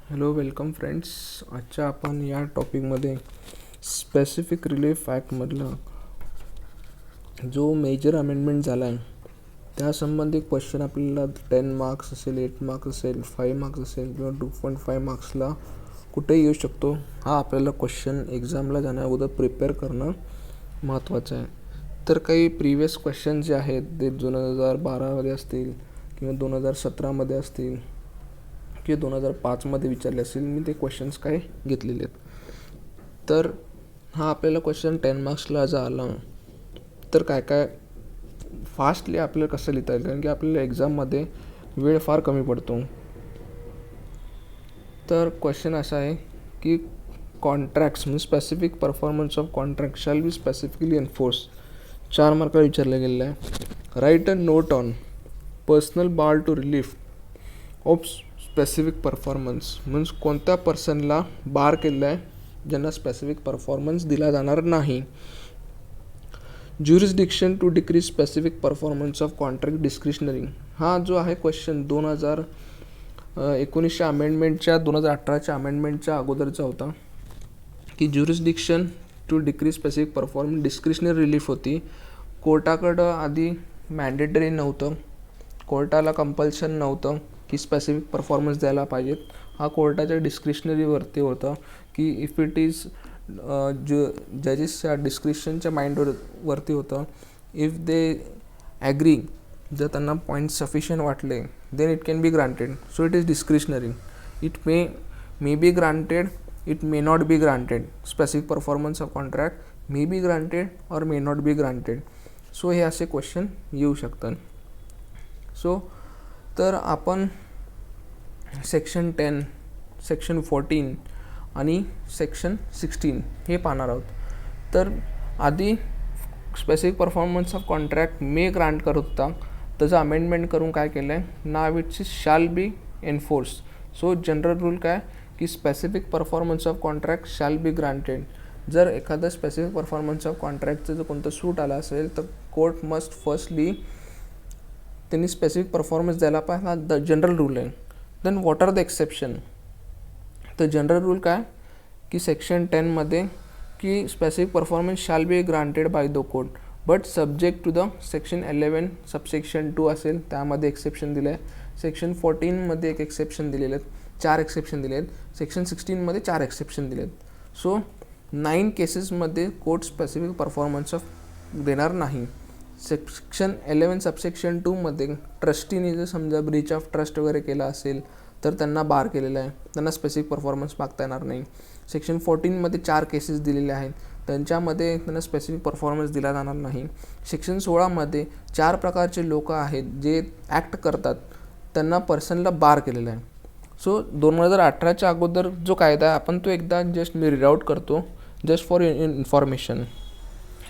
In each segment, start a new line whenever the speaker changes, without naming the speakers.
Hello welcome friends. आजच्या आपण या टॉपिकमध्ये स्पेसिफिक रिलीफ ॲक्टमधला जो मेजर अमेंडमेंट झाला आहे त्यासंबंधी क्वेश्चन आपल्याला 10 मार्क्स असेल, 8 मार्क्स असेल, 5 मार्क्स असेल किंवा 2.5 मार्क्सला कुठेही येऊ शकतो. हा आपल्याला क्वेश्चन एक्झामला जाण्याअगोदर प्रिपेअर करणं महत्त्वाचं आहे. तर काही प्रिव्हियस क्वेश्चन जे आहेत ते 2012मध्ये असतील किंवा 2017मध्ये असतील किंवा 2005मध्ये विचारले असतील, मी ते क्वेश्चन्स काय घेतलेले आहेत. तर हा आपल्याला क्वेश्चन 10 मार्क्सला जर आला तर काय काय फास्टली आपल्याला कसं लिहिता येईल, कारण की आपल्याला एक्झाममध्ये वेळ फार कमी पडतो. तर क्वेश्चन असा आहे की कॉन्ट्रॅक्ट्स म्हणजे specific performance of contract shall be specifically enforce. 4 मार्काला विचारलं गेलेलं आहे. Write a note on personal bar to relief of specific performance. म्हणजे कोणत्या पर्सनला बार केलेला आहे ज्यांना स्पेसिफिक परफॉर्मन्स दिला जाणार नाही. Jurisdiction to decrees specific performance of contract discretionary. हा जो आहे क्वेश्चन 1919 अमेंडमेंटच्या 2018च्या अमेंडमेंटच्या अगोदरचा होता की jurisdiction to decrees specific performance discretionary relief होती. कोर्टाकडं आधी मॅन्डेटरी नव्हतं, कोर्टाला कंपल्शन नव्हतं की स्पेसिफिक परफॉर्मन्स द्यायला पाहिजेत. हा कोर्टाच्या डिस्क्रिशनरीवरती होतं की इफ इट इज जजेसच्या डिस्क्रिशनच्या माइंडवरती होतं. इफ दे ॲग्री, जर त्यांना पॉईंट सफिशियंट वाटले then it can be granted. So it is discretionary. It may be granted, it may not be granted. Specific performance of contract may be granted or may not be granted. So हे असे question येऊ शकतात. So तर आपण section 10, section 14 आणि section 16 हे पाहणार आहोत. तर आधी specific performance of contract may grant करत होता, त्याचं अमेंडमेंट करून काय केलं आहे, नाव it's shall be enforce. So general rule काय की specific performance of contract shall be granted. जर एखादं स्पेसिफिक परफॉर्मन्स ऑफ कॉन्ट्रॅक्टचं जर कोणतं सूट आला असेल तर कोर्ट मस्ट फर्स्टली त्यांनी स्पेसिफिक परफॉर्मन्स द्यायला पाहिजे. हा द जनरल रूल आहे. Then what are the exception. तर जनरल रूल काय की सेक्शन 10मध्ये की specific performance shall be granted by the court but subject to the section 11 subsection 2 असेल त्यामध्ये एक्सेप्शन दिलं आहे. सेक्शन 14मध्ये एक एक्सेप्शन दिलेले आहेत, 4 एक्सेप्शन दिले आहेत. सेक्शन 16मध्ये 4 एक्सेप्शन दिले आहेत. सो 9 केसेसमध्ये कोर्ट स्पेसिफिक परफॉर्मन्स ऑफ देणार नाही. सेक्शन 11 सबसेक्शन 2मध्ये ट्रस्टीने जर समजा ब्रीच ऑफ ट्रस्ट वगैरे केला असेल तर त्यांना बार केलेला आहे, त्यांना स्पेसिफिक परफॉर्मन्स मागता येणार नाही. सेक्शन 14मध्ये 4 केसेस दिलेले आहेत, त्यांच्यामध्ये त्यांना स्पेसिफिक परफॉर्मन्स दिला जाणार नाही. सेक्शन 16मध्ये 4 प्रकारचे लोक आहेत जे ॲक्ट करतात, त्यांना पर्सनला बार केलेला आहे. सो 2018च्या अगोदर जो कायदा आहे आपण तो एकदा जस्ट मी रीड आउट करतो जस्ट फॉर इन्फॉर्मेशन.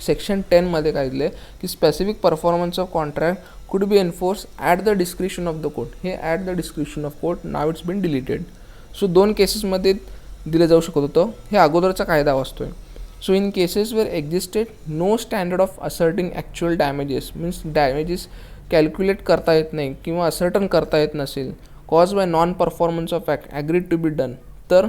सेक्शन 10मध्ये काय दिलं आहे की specific performance of contract could be enforce at the discretion of the court. हे at the discretion of court, now it's been deleted. So 2 केसेसमध्ये दिलं जाऊ शकत होतं. हे अगोदरचा कायदा वाचतोय. So in cases where existed no standard of ascertaining actual damages, means damages calculate करता येत नाही किंवा असर्टन करता येत नसेल, cause by non performance of act agreed to be done, तर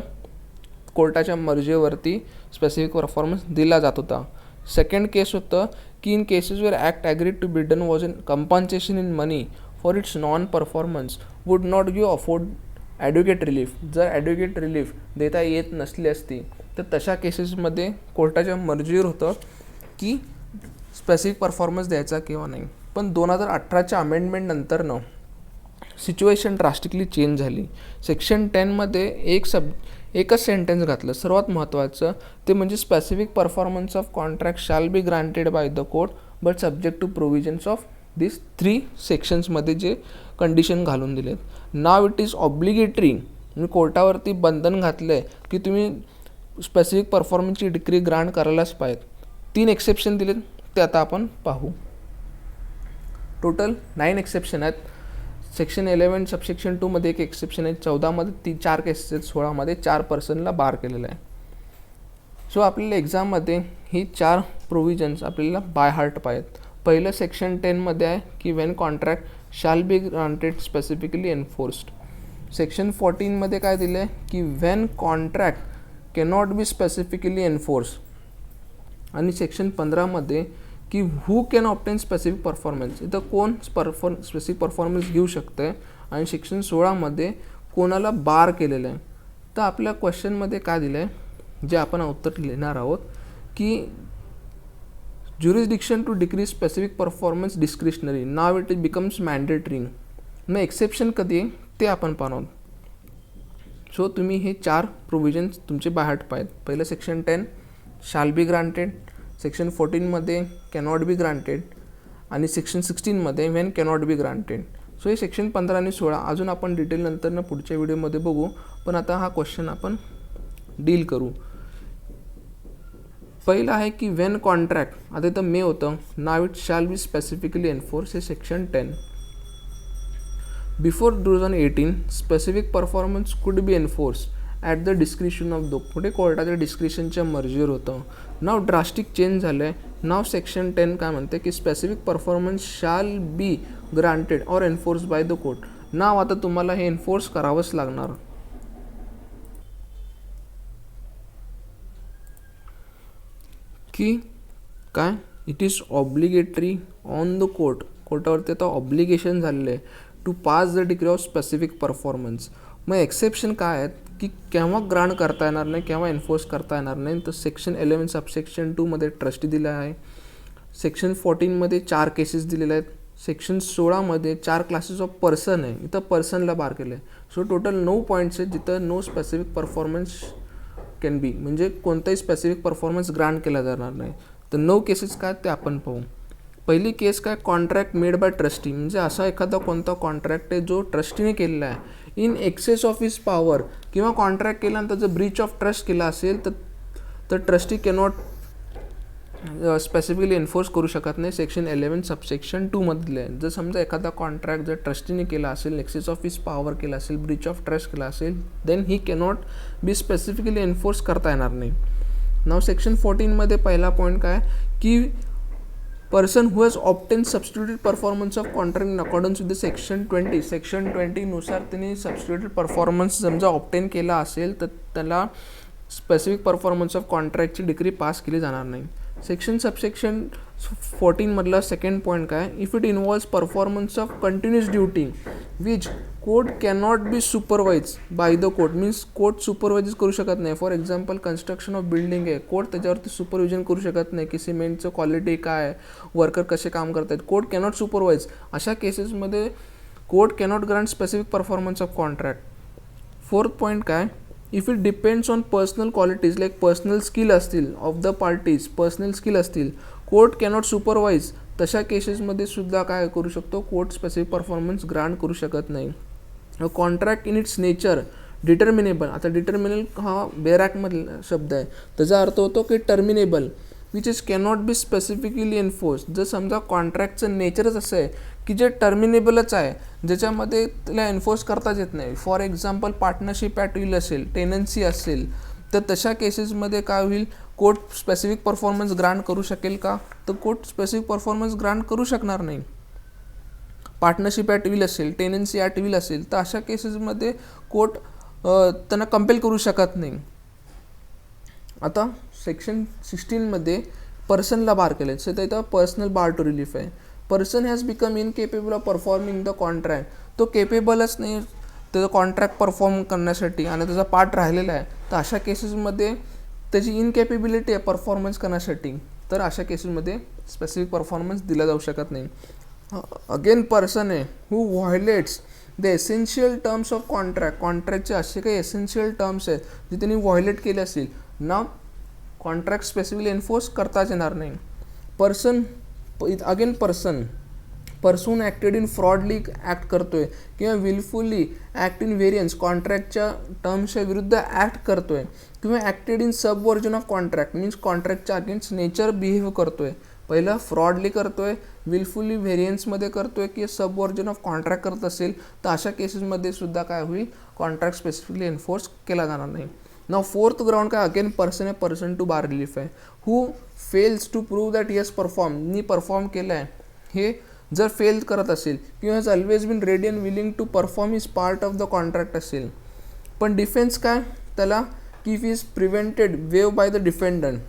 कोर्टाच्या मर्जीवरती स्पेसिफिक परफॉर्मन्स दिला जात होता. सेकंड केस होतं की in cases where act agreed to be done was in compensation in money for its non performance would not give afford advocate relief. जर advocate relief देता येत नसली असती तर तशा केसेसमध्ये कोर्टाच्या मर्जीवर होतं की स्पेसिफिक परफॉर्मन्स द्यायचा किंवा नाही. पण 2018च्या अमेंडमेंटनंतरनं सिच्युएशन ड्रास्टिकली चेंज झाली. सेक्शन 10मध्ये एकच सेंटेन्स घातलं. सर्वात महत्त्वाचं ते म्हणजे specific performance of contract shall be granted by the court but subject to provisions of this 3 सेक्शन्समध्ये जे कंडिशन घालून दिलेत. नाव इट इज ऑब्लिगेटरी, म्हणजे कोर्टावरती बंधन घातलं आहे की तुम्ही स्पेसिफिक परफॉर्मन्सची डिग्री ग्रांट करायलाच पाहिजेत. 3 एक्सेप्शन दिलेत ते आता आपण पाहू. टोटल 9 एक्सेप्शन आहेत. सेक्शन 11 सबसेक्शन 2मध्ये एक एक्सेप्शन आहे, 14मध्ये 4 केसेस आहेत, 16मध्ये 4 पर्सनला बार केलेलं आहे. सो आपल्याला एक्झाममध्ये ही 4 प्रोव्हिजन्स आपल्याला बाय हार्ट पाहिजेत. पहिलं सेक्शन 10मध्ये आहे की when contract shall be granted specifically enforced. Section 14मध्ये काय दिलं आहे की when contract cannot be specifically enforce, आणि सेक्शन 15मध्ये की who can obtain specific performance, इथं कोण स्पेसिफिक परफॉर्मन्स घेऊ शकतं, आणि सेक्शन 16मध्ये कोणाला बार केलेलं आहे. तर आपल्या क्वेश्चनमध्ये काय दिलं आहे, जे आपण उत्तर लिहिणार आहोत की jurisdiction to decrees specific performance discretionary, now it becomes mandatory. मग एक्सेप्शन कधी आहे ते आपण पाहणार. सो तुम्ही हे 4 प्रोव्हिजन्स तुमचे बाहेर पाहिजेत. पहिलं section 10 shall be granted, section 14मध्ये कॅनॉट बी ग्रांटेड, आणि सेक्शन 16मध्ये when cannot be granted. So हे सेक्शन 15 आणि 16 अजून आपण डिटेल नंतर पुढच्या व्हिडिओमध्ये बघू, पण आता हा क्वेश्चन आपण डील करू. पहिलं आहे की व्हेन कॉन्ट्रॅक्ट, आता इथं मे होतं, now it shall be specifically enforce, हे section 10. Before 2018 specific performance could be enforce at the discretion of the, कुठे कोर्टाच्या डिस्क्रिशनच्या मर्जीवर होतं. नाव ड्रास्टिक चेंज झालं आहे. नाव सेक्शन 10 काय म्हणते की specific performance shall be granted or enforce by the court. Now आता तुम्हाला हे एन्फोर्स करावंच लागणार. की काय, it is obligatory on the court, कोर्टावरती आता ऑब्लिगेशन झालेलं आहे to pass the degree of specific performance. मग एक्सेप्शन काय आहेत की केव्हा ग्रांट करता येणार नाही, केव्हा एन्फोर्स करता येणार नाही. तर सेक्शन 11 सबसेक्शन 2मध्ये ट्रस्टी दिला आहे. सेक्शन 14मध्ये 4 केसेस दिलेल्या आहेत. सेक्शन 16मध्ये 4 क्लासेस ऑफ पर्सन आहे, इथं पर्सनला बार केलं आहे. सो टोटल 9 पॉईंट्स आहेत जिथं no specific performance can be, म्हणजे कोणताही स्पेसिफिक परफॉर्मन्स ग्रांट केला जाणार नाही. तर 9 केसेस काय ते आपण पाहू. पहिली केस काय, कॉन्ट्रॅक्ट मेड बाय ट्रस्टी, म्हणजे असा एखादा कोणता कॉन्ट्रॅक्ट आहे जो ट्रस्टीने केलेला आहे in excess of his power, किंवा कॉन्ट्रॅक्ट केल्यानंतर जर ब्रीच ऑफ ट्रस्ट केला असेल तर ट्रस्टी कॅनॉट स्पेसिफिकली एन्फोर्स करू शकत नाही. सेक्शन 11 सबसेक्शन 2मधले आहे. जर समजा एखादा कॉन्ट्रॅक्ट जर ट्रस्टीने केला असेल, एक्सेस ऑफ हिज पॉवर केला असेल, ब्रीच ऑफ ट्रस्ट केला असेल, then he cannot be specifically enforce करता येणार नाही. नाव सेक्शन 14मध्ये पहिला पॉईंट काय की person who has obtain substituted performance of contract in accordance with the section 20, section 20नुसार त्यांनी सबस्टिट्यूटेड परफॉर्मन्स समजा ऑब्टेन केला असेल तर त्याला स्पेसिफिक परफॉर्मन्स ऑफ कॉन्ट्रॅक्टची डिग्री पास केली जाणार नाही. सेक्शन सबसेक्शन 14मधला सेकंड पॉईंट काय, if it involves performance of continuous duty which court cannot be supervise by the court, means court supervise करू शकत नाही. For example construction of building आहे, कोर्ट त्याच्यावरती सुपरविजन करू शकत नाही की सिमेंटचं क्वालिटी काय, वर्कर कसे काम करत आहेत, कोर्ट कॅनॉट सुपरवाइज. अशा केसेसमध्ये court cannot grant specific performance of contract. Fourth point काय, if it depends on personal qualities like personal skill असतील of the parties, personal skill असतील, कोर्ट कॅनॉट सुपरवाइज, तशा केसेसमध्ये सुद्धा काय करू शकतो, कोर्ट स्पेसिफिक परफॉर्मन्स ग्रांट करू शकत नाही. Contract in its nature determinable, आता डिटर्मिनेबल हा बेअर ॲक्टमधला शब्द आहे, त्याचा अर्थ होतो की terminable which is cannot be specifically enforce. जर समजा कॉन्ट्रॅक्टचं नेचरच असं आहे की जे टर्मिनेबलच आहे, ज्याच्यामध्ये त्याला एन्फोर्स करताच येत नाही. For example partnership at will असेल, टेनन्सी असेल, तर तशा केसेसमध्ये काय होईल, कोर्ट स्पेसिफिक परफॉर्मन्स ग्रांट करू शकेल का, तर कोर्ट स्पेसिफिक परफॉर्मन्स ग्रांट करू शकणार नाही. पार्टनरशिप ॲट विल असेल, टेनन्सी ॲट विल असेल, तर अशा केसेसमध्ये कोर्ट त्यांना कंपेल करू शकत नाही. आता सेक्शन 16मध्ये पर्सनला बार केलं आहे, सो इथं पर्सनल बार टू रिलीफ आहे. Person has become incapable of performing the contract, तो केपेबलच नाही त्याचा कॉन्ट्रॅक्ट परफॉर्म करण्यासाठी आणि त्याचा पार्ट राहिलेला आहे, तर अशा केसेसमध्ये त्याची इनकेपेबिलिटी आहे परफॉर्मन्स करण्यासाठी, तर अशा केसेसमध्ये स्पेसिफिक परफॉर्मन्स दिला जाऊ शकत नाही. अगेन पर्सन आहे who violates the essential terms of contract, कॉन्ट्रॅक्टचे असे काही एसेन्शियल टर्म्स आहेत जे त्यांनी व्हायलेट केले असतील, ना कॉन्ट्रॅक्ट स्पेसिफिकली एन्फोर्स करताच येणार नाही. Person again person acted in fraudly act करतोय किंवा विलफुली ॲक्ट इन व्हेरियन्स, कॉन्ट्रॅक्टच्या टर्म्सच्या विरुद्ध ॲक्ट करतोय, किंवा acted in subversion of contract, means कॉन्ट्रॅक्टच्या अगेन्स्ट नेचर बिहेव करतोय. पहिलं फ्रॉडली करतोय, विलफुली व्हेरियन्समध्ये करतोय की सबवर्जन ऑफ कॉन्ट्रॅक्ट करत असेल, तर अशा केसेसमध्ये सुद्धा काय होईल, कॉन्ट्रॅक्ट स्पेसिफिकली एन्फोर्स केला जाणार नाही. नाव फोर्थ ग्राउंड काय, अगेन पर्सन आहे, पर्सन टू बार रिलीफ आहे, who fails to prove that yes perform, मी परफॉर्म केलं आहे हे जर फेल करत असेल किंवा has always been ready and willing to perform is part of the contract असेल. पण डिफेन्स काय त्याला की if is prevented wave by the defendant,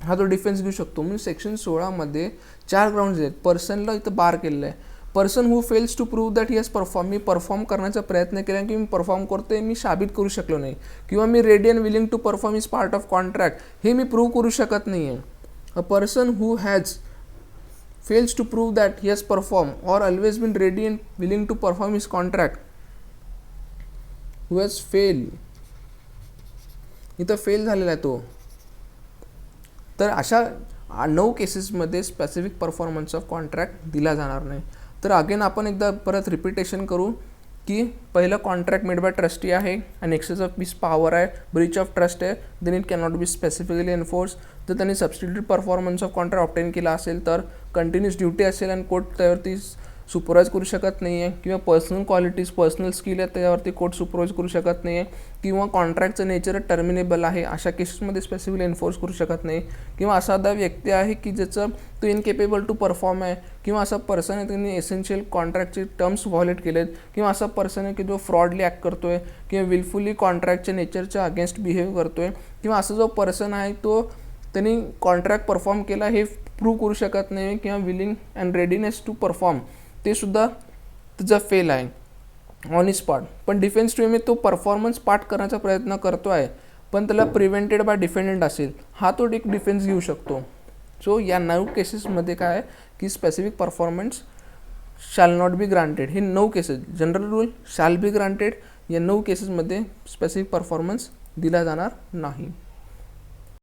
हा तो डिफेन्स घेऊ शकतो. म्हणजे सेक्शन 16मध्ये 4 ग्राउंड्स आहेत. पर्सनला इथं बार केलेलं आहे. Person who fails to prove that he has perform, मी परफॉर्म करण्याचा प्रयत्न केला की मी परफॉर्म करतोय, मी साबित करू शकलो नाही, किंवा मी ready and willing to perform is part of contract, हे मी प्रूव्ह करू शकत नाही आहे. A person who has fails to prove that he has perform or always been ready and willing to perform is contract who has fail, इथं fail झालेला आहे तो. तर अशा 9 केसेसमध्ये स्पेसिफिक परफॉर्मन्स ऑफ कॉन्ट्रॅक्ट दिला जाणार नाही. तर अगेन आपण एकदा परत रिपिटेशन करू की पहिलं कॉन्ट्रॅक्ट मेड बाय ट्रस्टी आहे आणि एक्सेस ऑफ मिस पॉवर आहे, ब्रीच ऑफ ट्रस्ट आहे, then it cannot be specifically enforce. जर त्यांनी substitute performance of contract obtain केला असेल तर कंटिन्यूस ड्युटी असेल आणि कोर्ट त्यावरती सुपरवाइज करू शकत नाही आहे, किंवा पर्सनल क्वालिटीज पर्सनल स्किल आहे त्याच्यावरती कोर्ट सुपरवाइज करू शकत नाही आहे, किंवा कॉन्ट्रॅक्टचं नेचर टर्मिनेबल आहे अशा केसेसमध्ये स्पेसिफिकली एन्फोर्स करू शकत नाही, किंवा असा व्यक्ती आहे की ज्याचं तो इनकेपेबल टू परफॉर्म आहे, किंवा असा पर्सन आहे त्यांनी एसेन्शियल कॉन्ट्रॅक्टचे टर्म्स व्हायोलेट केलेत, किंवा असा पर्सन आहे की जो फ्रॉडली ॲक्ट करतो आहे किंवा विलफुली कॉन्ट्रॅक्टच्या नेचरच्या अगेन्स्ट बिहेव करतो आहे, किंवा असा जो पर्सन आहे तो त्यांनी कॉन्ट्रॅक्ट परफॉर्म केला हे प्रूव्ह करू शकत नाही, किंवा willing and readiness to perform ते सुद्धा त्याचा फेल आहे ऑन स्पॉट. पण डिफेन्स टीम तो परफॉर्मन्स पार्ट करण्याचा प्रयत्न करतो आहे पण त्याला प्रिव्हेंटेड बाय डिफेंडंट असेल, हा तो एक डिफेन्स घेऊ शकतो. सो या 9 केसेसमध्ये काय आहे की specific performance shall not be granted. हे 9 cases, general rule shall be granted, या 9 केसेसमध्ये स्पेसिफिक परफॉर्मन्स दिला जाणार नाही.